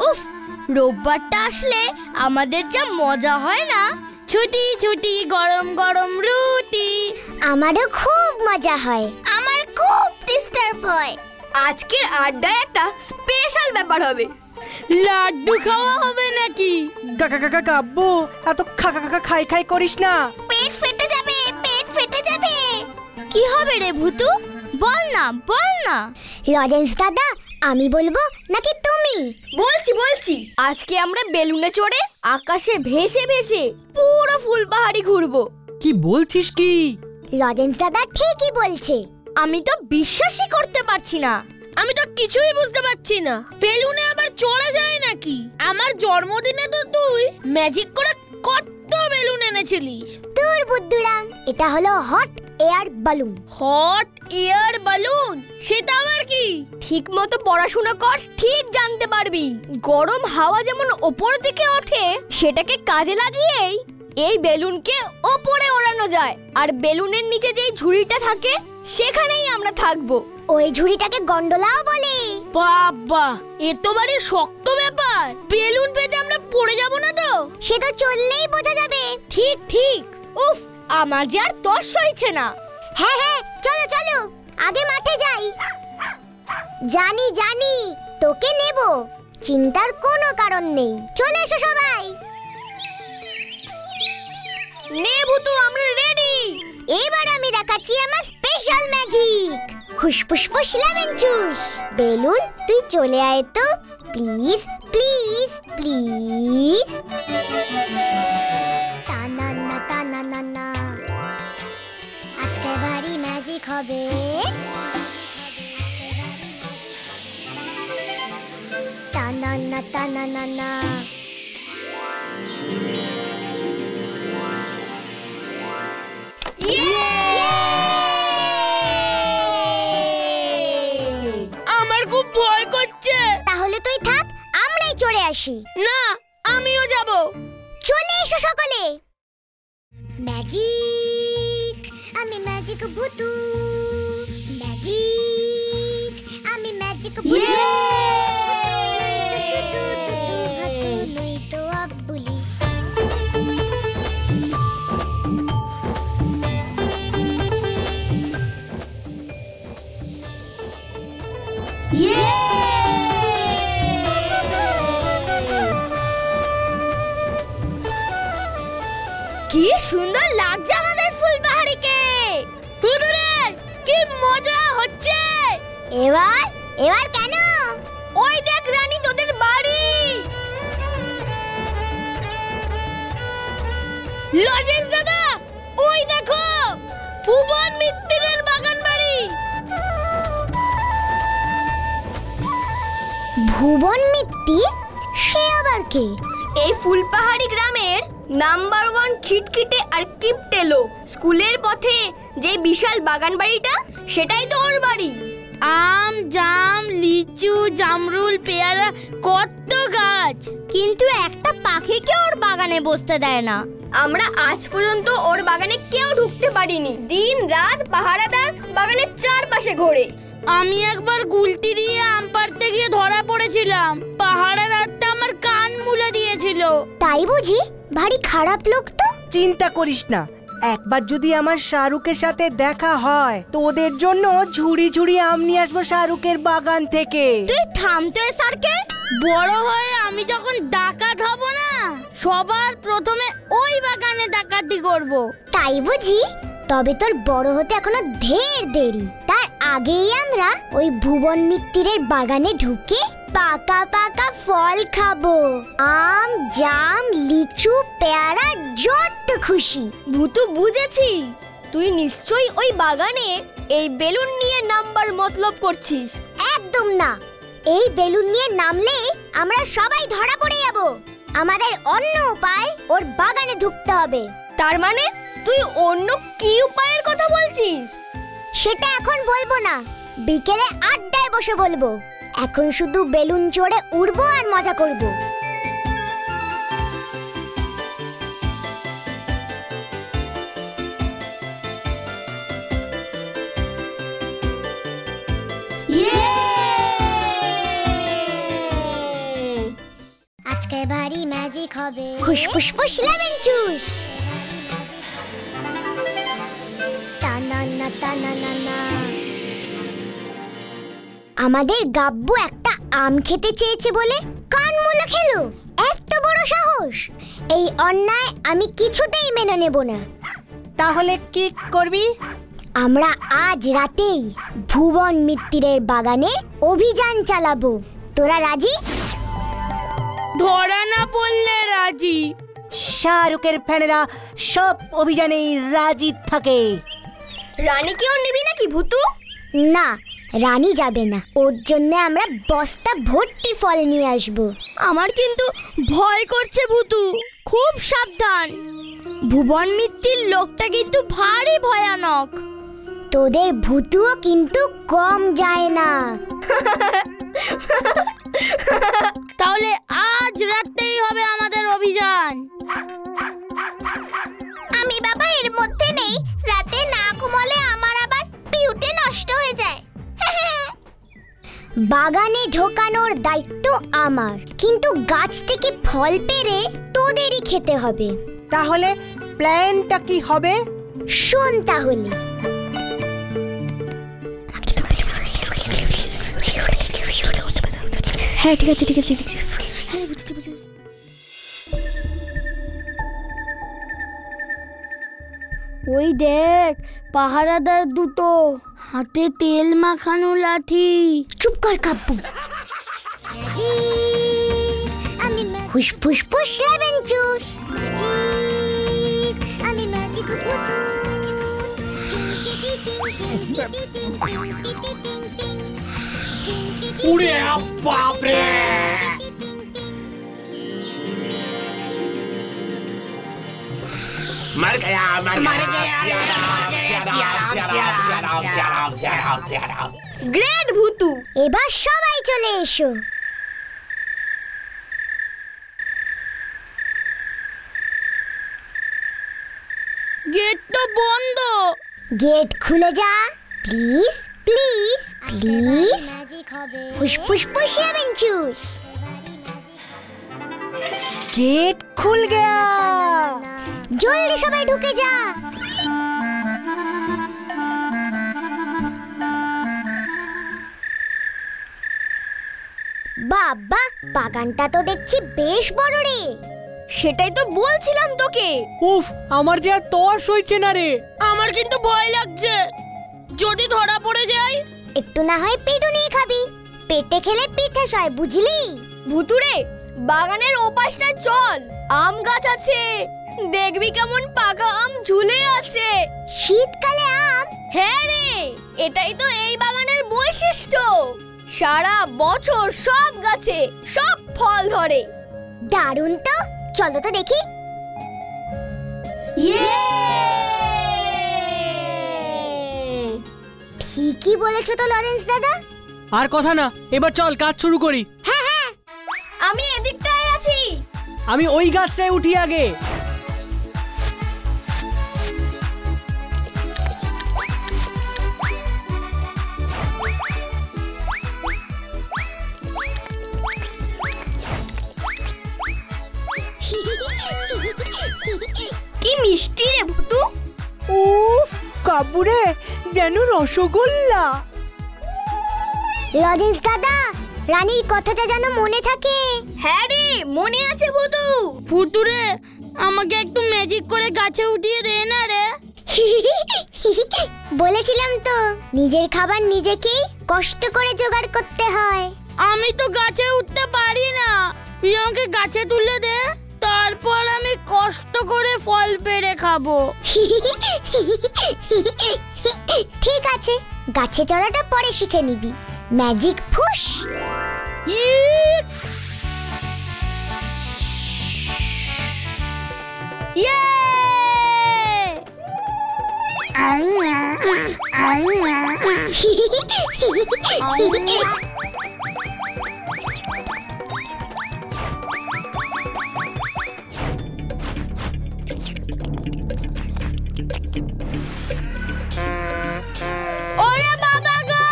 উফ, রোববারটা আসলে আমাদের যা মজা হয় না। ছুটি ছুটি, গরম গরম রুটি। আমারও খুব মজা হয়। আমার খুব ডিস্টার্ব হয়। আজকের আড্ডায় একটা স্পেশাল ব্যাপার হবে। লাড্ডু খাওয়া হবে নাকি? গাব্বু, এত খাই খাই করিস না। পেট ফেটে যাবে, পেট ফেটে যাবে। কি হবে রে ভুতু? বল না, বল না। লজেন্স দাদা, আমি বলবো নাকি তুমি? বলছি আজকে আমরা বেলুনে চড়ে আকাশে ভেসে ভেসে পুরো ফুলপাহাড়ি ঘুরবো। কি বলছিস কি? লজেন্স দাদা ঠিকই বলছে। আমি তো বিশ্বাসই করতে পারছি না। আমি তো কিছুই বুঝতে পারছি না। বেলুনে আবার চড়া যায় নাকি? আমার জন্মদিনে তো তুই ম্যাজিক করে কত বেলুন এনেছিলিস। তোর বুদ্ধুরাম, এটা হলো hot air balloon. Hot air balloon? সেটা আবার কি? ঠিক মতো পড়াশোনা কর, ঠিক জানতে পারবি। গরম হাওয়া যেমন ওপর দিকে ওঠে, সেটাকে কাজে লাগিয়েই এই বেলুনকে ওপরে ওড়ানো যায়। আর বেলুনের নিচে যেই ঝুড়িটা থাকে, সেখানেই আমরা থাকবো। ওই ঝুড়িটাকে গন্ডোলাও বলে। বাবা, এ তো বাড়ি শক্ত ব্যাপার। বেলুন পেতে আমরা পড়ে যাব না তো? সে তো চললেই বোঝা যাবে। ঠিক ঠিক। উফ, আমার যে আর তর সইছে না। হ্যাঁ হ্যাঁ, চলো চলো, আগে মাঠে যাই। জানি তোকে নেব, চিন্তার কোনো কারণ নেই। চলে এসো সবাই। নে ভুতু, আমরা রেডি। এবার আমি দেখাচ্ছি আমার স্পেশাল ম্যাজিক। খুশপুশ ফুস লেমন জুস। বেলুন, তুই চলে আয় তো, প্লিজ প্লিজ প্লিজ। টানানা টানানা, আজকে ভারী ম্যাজিক হবে। টানানা টানানা, আমার খুব ভয় করছে। তাহলে তুই থাক, আমরাই চড়ে আসি। না, আমিও যাব। চলে এসো সকলে। ম্যাজিক, আমি ম্যাজিক ভুতু। ম্যাজিক, আমি ম্যাজিক ভুতু। নয়তো শুধু তুতু ভাতু, নয়তো আব্বুলি। কি সুন্দর লাগছে আমাদের ফুলপাহাড়িকে। হুদুরে, কি মজা হচ্ছে। এবার কেন? ওই দেখ রানী, তোদের বাড়ি। লজেন্স দাদা, ওই দেখো, ভুবন মিত্তিরের বাগান বাড়ি। ভুবন মিত্তি? সে আবার কে? এই ফুলপাহাড়ি গ্রামের নাম্বার 1 খিটখিটে আর কিপটে লোক। স্কুলের পথে যে বিশাল বাগান বাড়িটা, সেটাই তো ওর বাড়ি। আম, জাম, লিচু, জামরুল, পেয়ারা, কত গাছ। কিন্তু একটা পাখিকে ওর বাগানে বসতে দেয় না। আমরা আজ পর্যন্ত ওর বাগানে কেউ ঢুকতে পারিনি। দিন রাত পাহারাদার বাগানের চারপাশে ঘোরে। আমি একবার গুলতি দিয়ে আম পাড়তে গিয়ে ধরা পড়েছিলাম। পাহারাদারটা আমার কান মুলে দিয়েছিল। তাই বুঝি? ভারী খারাপ লোক তো। চিন্তা করিস না, একবার যদি আমার শাহরুখের সাথে দেখা হয় তো ওদের জন্য ঝুড়ি ঝুড়ি আম নিয়ে আসবো শাহরুখের বাগান থেকে। তুই থাম তো এ সারকে। বড় হয়ে আমি যখন ডাকাত হব না, সবার প্রথমে ওই বাগানে ডাকাতি করব। তাই বুঝি? তবে তোর বড় হতে এখনো ঢের দেরি। তার আগেই আমরা ওই ভুবন মিত্তিরের বাগানে ঢুকে পাকা পাকা ফল খাবো। আম, জাম, লিচু, পেয়ারা, যত খুশি। ভুতু, বুঝেছি, তুই নিশ্চয়ই ওই বাগানে এই বেলুন নিয়ে নাম্বার মতলব করছিস। একদম না, এই বেলুন নিয়ে নামলে আমরা সবাই ধরা পড়ে যাব। আমাদের অন্য উপায় ওর বাগানে ঢুকতে হবে। তার মানে তুই অন্য কি উপায়ের কথা বলছিস? সেটা এখন বলবো না, বিকেলে আড্ডায় বসে বলবো। এখন শুধু বেলুন চড়ে উড়বো আর মজা করবো। ভারী ম্যাজিক হবে ফুসফুস ফুস লেমন জুস টানা টানা। আমাদের গাব্বু একটা আম খেতে চেয়েছে বলে কান মুলে খেলো। এত বড় সাহস! এই অন্যায় আমি কিছুতেই মেনে নেব না। তাহলে কি করবি? আমরা আজ রাতেই ভুবন মিত্তিরের বাগানে অভিযান চালাবো। তোরা রাজি? ধরা না পড়লে রাজি। শাহরুখের ফ্যানেরা সব অভিযানেই রাজি থাকে। রানীকেও নিবি নাকি ভুতু? না, রানী যাবে না। ওর জন্য আমরা বস্তা ভর্তি ফল নিয়ে আসবো। আমার কিন্তু ভয় করছে ভুতু, খুব সাবধান। ভুবন মিত্তির লোকটা কিন্তু ভারী ভয়ানক। তোদের ভূতুও কিন্তু কম যায় না। তাহলে আজ রাতেই হবে আমাদের অভিযান। আমি বাবা এর মধ্যে নেই। রাতে না ঘুমলে আমার আবার পিউটে নষ্ট হয়ে যায়। বাগানে ঢোকানোর দায়িত্ব আমার, কিন্তু গাছ থেকে ফল পেড়ে তোদেরই খেতে হবে। তাহলে প্ল্যানটা কি হবে? শোন তাহলে। হ্যাঁ ঠিক আছে ঠিক আছে ঠিক আছে। হ্যাঁ বুঝতে বুঝতে। ওই দেখ, পাহারাদার দুটো, হাতে তেল মাখানো লাঠি। চুপ কর কাব্বু। ফুস ফুস ফুস লেমন জুস। আমি ম্যাজিক ভূতু। উড়ে বাপ রে! मर गया গ্রেট ভুতু। এবার সবাই চলে এসো। গেট তো বন্ধ। গেট খুলে যা প্লিজ প্লিজ প্লিজ। ফুস ফুস ফুস লেমন জুস। गेट खुल गया। জলদি সবাই ঢুকে যা। বাবা, বাগানটা তো দেখছি বেশ বড় রে। সেটাই তো বলছিলাম তোকে। উফ, আমার যে আর তর সইছে না রে। আমার কিন্তু ভয় লাগছে, যদি ধরা পড়ে যাই। একটু না হয় পেটুনি খাবি, পেটে খেলে পিঠে সয়, বুঝলি? ভুতুরে, বাগানের ওপাশটা চল, আম গাছ আছে, দেখবি কেমন পাকা আম ঝুলে আছে। শীতকালে আম? হ্যাঁ রে, এটাই তো এই বাগানের বৈশিষ্ট্য। সারা বছর সব গাছে সব ফল ধরে। দারুণ তো, চলো তো দেখি। ঠিকই বলেছো তো লরেন্স দাদা। আর কথা না, এবার চল কাজ শুরু করি। হ্যাঁ হ্যাঁ, আমি এদিকটায় আছি। আমি ওই গাছটায় উঠি আগে। কি মিষ্টি রে ভুতু। উফ, কাব্বুরে যেন রসগোল্লা। লরেন্স দাদা, রানীর কথাটা যেন মনে থাকে। হ্যাঁ রে, মনে আছে ভুতু। ভুতুরে, আমাকে একটু ম্যাজিক করে গাছে উঠিয়ে দে না রে। বলেছিলাম তো, নিজের খাবার নিজেকেই কষ্ট করে জোগাড় করতে হয়। আমি তো গাছে উঠতে পারি না, তুই আমাকে গাছে তুলে দে, তারপর আমি কষ্ট করে ফল পেড়ে খাবো। ঠিক আছে, গাছে চড়াটা পরে শিখে নিবি। ম্যাজিক ফুস। ইস! ইয়ে! ওরে বাবা গো!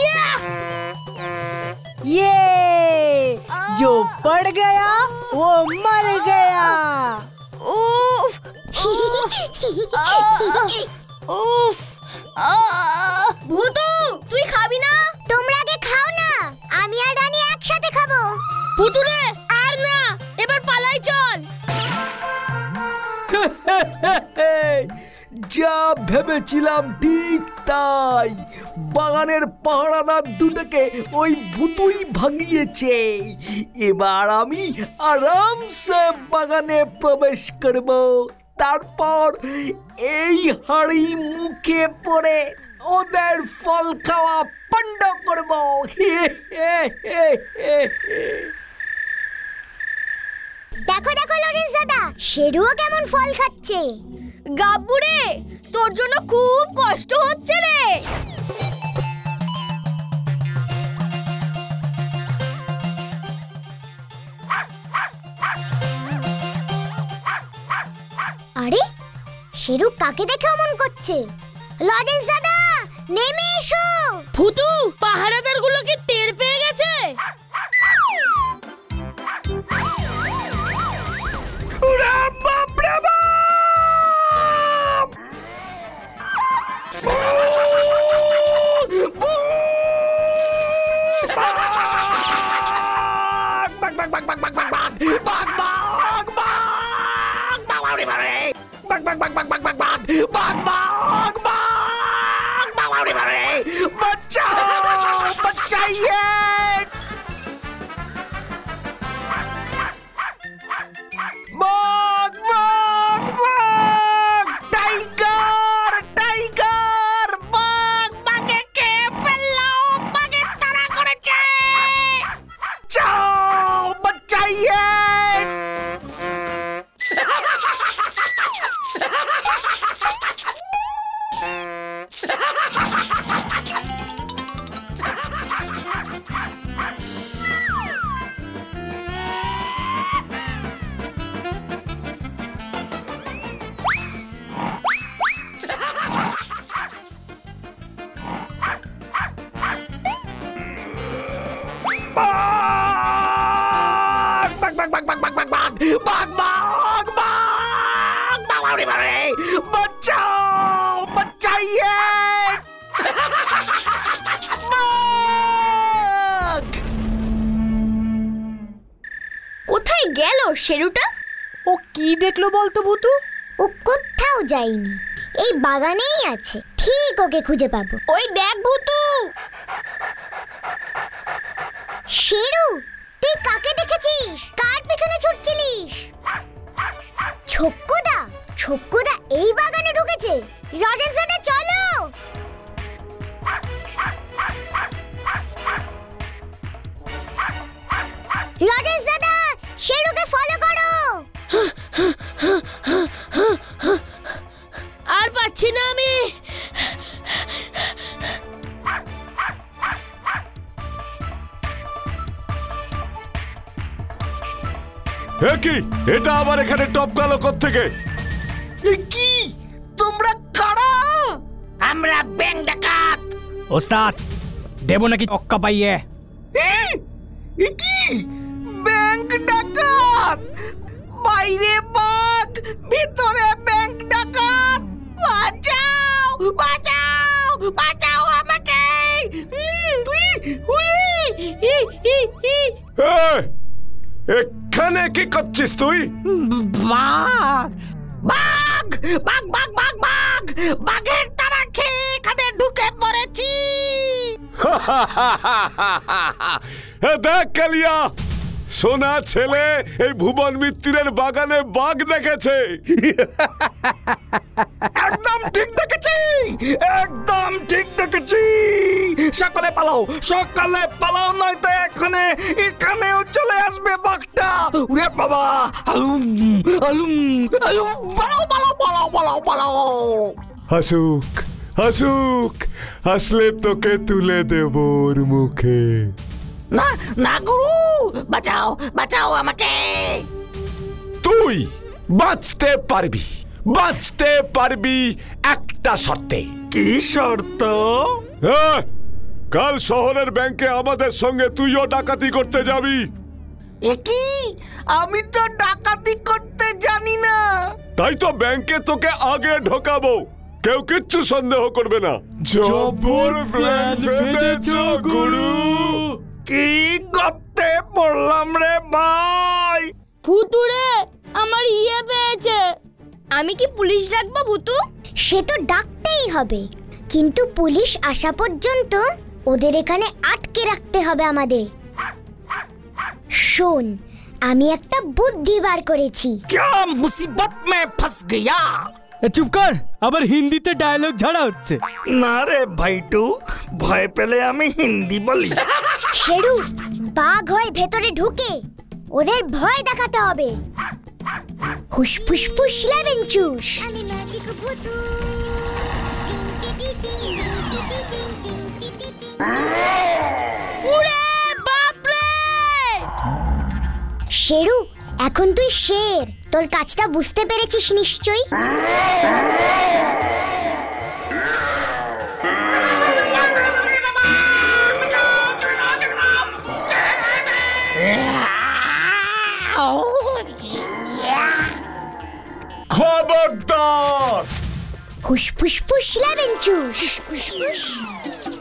ইয়া! ये जो पड़ गया वो मर गया। উফ উফ ভূতু তুই খাবি না? তোমরা আগে খাও না, আমি আর রানী একসাথে খাবো। পুতুরে আর না, এবার পালাই চল। যা ভেবেছিলাম ঠিক তাই, বাগানের পাহারাদার দুটোকে ওই ভূতুই ভাগিয়েছে। এবার আমি আরামসে বাগানে প্রবেশ করব, তারপর এই হাড়ি মুখে পড়ে ওদের ফল খাওয়া বন্ধ করব। দেখো দেখো লজেন্স দাদা, শেরুও কেমন ফল খাচ্ছে। গাব্বু রে, তোর জন্য খুব কষ্ট হচ্ছে রে। আরে শেরু কাকে দেখে অমন করছে? লজেন্স দাদা নেমে এসো। ভূতু পাহারাদার গুলোকে টের পেয়ে গেছে। কোথায় গেল শেরুটা? ও কি দেখলো বলতো ভূতু? ও কোথাও যায়নি, এই বাগানেই আছে, ঠিক ওকে খুঁজে পাবো। ওই দেখ ভূতু। শেরু তুই কাকে দেখেছিস? কার পেছনে ছুটছিলিস? ছোক্কুদা, ছোক্কুদা এই বাগানে ঢুকেছে। লজেন্স দাদা চলো। লজেন্স দাদা শেরুকে ফলো করো। আর পাচ্ছি না আমি। কি এটা আবার এখানে টপকালো কোত্থেকে? কি তোমরা কারা? আমরা ব্যাংক ডাকাত। ওস্তাদ দেবো নাকি অক্কা পাইয়ে? কি ব্যাংক ডাকাত? বাইরে বাঘ, ভিতরে ব্যাংক ডাকাত। বাঁচাও বাঁচাও বাঁচাও আমাকে। এখানে কি করছিস তুই? বাঘ বাঘ বাঘ বাঘ বাঘ বাঘ বাঘের তারা খেয়ে এখানে ঢুকে পড়েছি। দেখ কালিয়া, সোনা ছেলে এই ভুবন মিত্রের বাগানে বাঘ দেখেছে। একদম ঠিক দেখেছি, একদম ঠিক দেখেছি। সকালে পালাও, সকালে পালাও, নয়তো এখানেও চলে আসবে বাঘটা। উরে বাবা, আলুম আলুম আলুম, পালাও পালাও পালাও পালাও পালাও। হাসুক হাসুক, আসলে তোকে তুলে দেব ওর মুখে। না না গুরু, বাঁচাও বাঁচাও আমাকে। তুই বাঁচতে পারবি, বাঁচতে পারবি একটা শর্তে। কি শর্ত? কাল শহরের ব্যাংকে আমাদের সঙ্গে তুইও ডাকাতি করতে যাবি। একই আমি তো ডাকাতি করতে জানি না। তাই তো ব্যাংকে তোকে আগে ঢোকাবো, কেউ কিচ্ছু সন্দেহ করবে না। জব্বর প্ল্যান ফেলেছো গুরু। কি করতে পড়লাম রে ভাই? ভুতুরে আমার পেয়েছে। আমি কি পুলিশ ডাকবো ভুতু? সে তো ডাকতেই হবে, কিন্তু পুলিশ আসা পর্যন্ত ওদের এখানে আটকে রাখতে হবে আমাদের। শোন, আমি একটা বুদ্ধি বার করেছি। क्या मुसीबत में फंस गया? চুপ কর, আবার হিন্দিতে ডায়লগ ঝাড়া হচ্ছে। না রে ভাইটু, ভয় পেলে আমি হিন্দি বলি। শেরু, বাঘ হয়ে ভেতরে ঢুকে ওদের ভয় দেখাতে হবে। হুস ফুস ফুস লেবেন চুস। আমি ম্যাজিক ভূতু। উড়ে বাপ রে! শেরু, এখন তুই শের, তোর কাজটা বুঝতে পেরেছিস নিশ্চয়ই। খবরদার! হুস ফুস ফুস লেবেন চুস। ফুস ফুস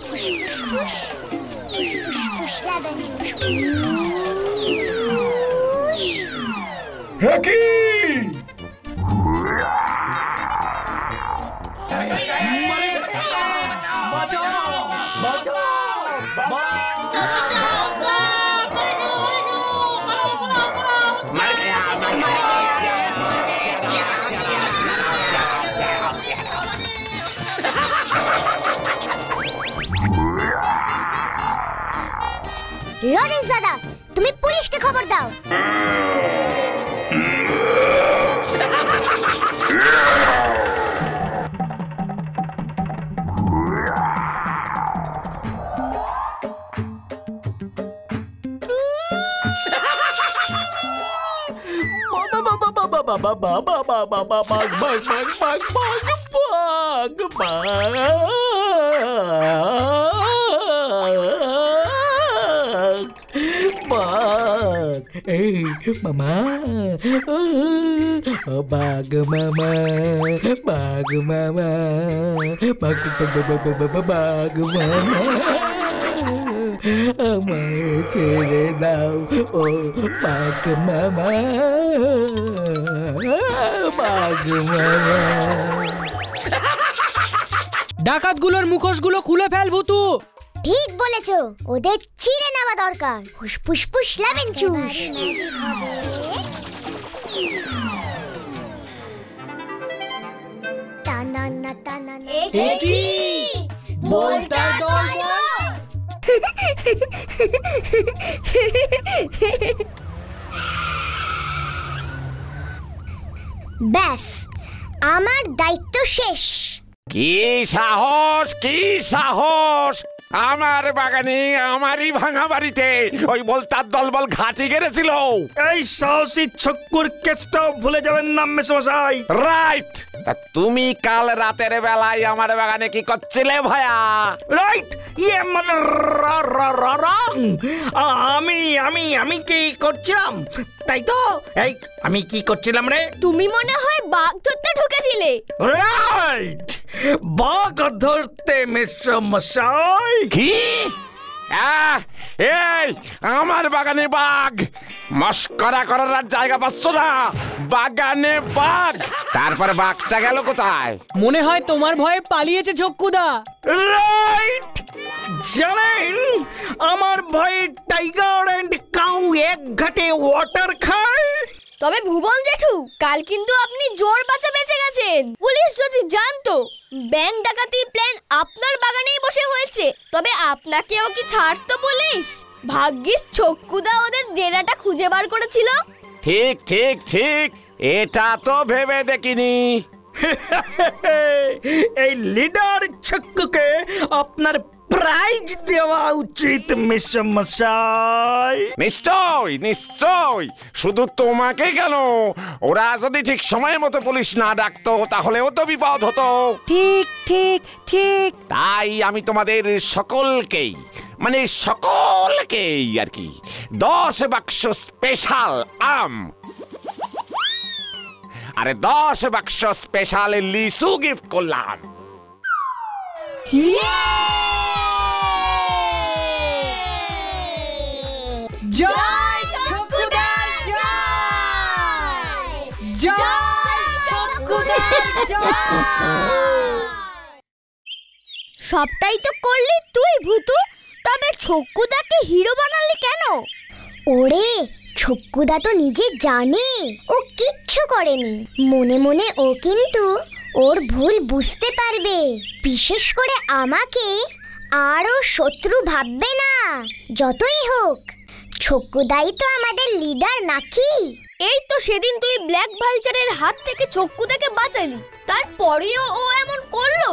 ফুস ফুস ফুস ফুস লেবেন চুস। একই লরেন্স দাদা, তুমি পুলিশকে খবর দাও। মামা বাঘ মামা বাঘ মামা বাঘ বাঘ মামা আমায় ছেড়ে দাও ও বাঘ মামা বাঘ মামা। ডাকাতগুলোর মুখোশগুলো খুলে ফেল ভুতু। ঠিক বলেছো, ওদের চিড়ে নেওয়া দরকার। হুস ফুস ফুস লেবেন চুস। টানানা টানানা। বলটা দল ব্যাস, আমার দায়িত্ব শেষ। কি সাহস, কি সাহস! আমার বাগানে, আমারই ভাঙা বাড়িতে ওই বলতার দলবল ঘাঁটি গেড়েছিল। এই সাহসী ছক্কুর কেসটাও ভুলে যাবেন না মেসমশাই। রাইট! তা তুমি কাল রাতের বেলায় আমার বাগানে কি করছিলে ভায়া? রাইট, ইয়ে মানে রং। আমি আমি আমি কি করছিলাম তাই তো? এই আমি কি করছিলাম রে? তুমি মনে হয় বাঘ ধরতে ঢুকেছিলে। রাইট, বাঘ ধরতে মেসমশাই। কি? এই আমার বাগানে বাঘ! মস্করা করার আর জায়গা পাচ্ছ না? বাগানে বাঘ! তারপর বাঘটা গেল কোথায়? মনে হয় তোমার ভয়ে পালিয়েছে ঝক্কুদা। রাইট, জানেন আমার ভয়ে টাইগার এন্ড কাউ এক ঘাটে ওয়াটার খায়। তবে ভুবন জেঠু, কাল কিন্তু আপনি জোর বাঁচা বেঁচে গেছেন। পুলিশ যদি জানতো ব্যাংক ডাকাতির প্ল্যান আপনার বাগানেই বসে হয়েছে, তবে আপনাকেও কি ছাড়তো পুলিশ? ভাগ্যিস ছক্কুদা ওদের ডেরাটা খুঁজে বার করেছিল। ঠিক ঠিক ঠিক, এটা তো ভেবে দেখিনি। এই লিডার ছক্কুকে আপনার প্রাইজ দেওয়া উচিত মেসমশাই। নিশ্চয় নিশ্চয়, শুধু তোমাকে কেন, ওরা যদি ঠিক সময় মতো পুলিশ না ডাকতো তাহলেও তো বিপদ হতো। ঠিক ঠিক ঠিক। তাই আমি তোমাদের সকলকেই মানে সকলকেই আর কি 10 বাক্স স্পেশাল আম আরে 10 বাক্স স্পেশাল লিচু গিফট করলাম। জয় ছকুদার জয়, জয় ছকুদার জয়। সবটাই তো করলি তুই ভূতু, তবে ছক্কুদাকে হিরো বানালি কেন? ওরে ছক্কুদা তো নিজে জানে ও কিচ্ছু করেনি, মনে মনে ও কিন্তু ওর ভুল বুঝতে পারবে, বিশেষ করে আমাকে আর ও শত্রু ভাববে না। যতই হোক ছক্কুদাই তো আমাদের লিডার নাকি? এই তো সেদিন তুই ব্ল্যাক ভালচারের হাত থেকে ছক্কুদাকে বাঁচালি, তারপরেও ও এমন করলো।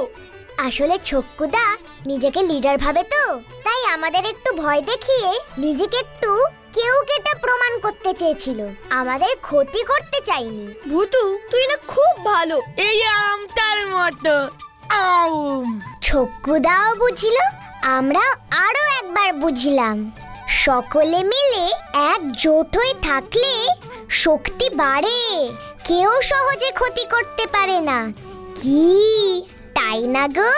আসলে ছক্কুদা নিজেকে লিডার ভাবে তো, তাই আমাদের একটু ভয় দেখিয়ে নিজেকে একটু কেউ কেটে প্রমাণ করতে চেয়েছিল, আমাদের ক্ষতি করতে চাইনি। ভূতু তুই না খুব ভালো। এই আমটার মতো ছক্কুদাও বুঝলো, আমরা আরো একবার বুঝলাম, সকলে মিলে একজোট হয়ে থাকলে শক্তি বাড়ে, কেউ সহজে ক্ষতি করতে পারে না। কি তাই না গো?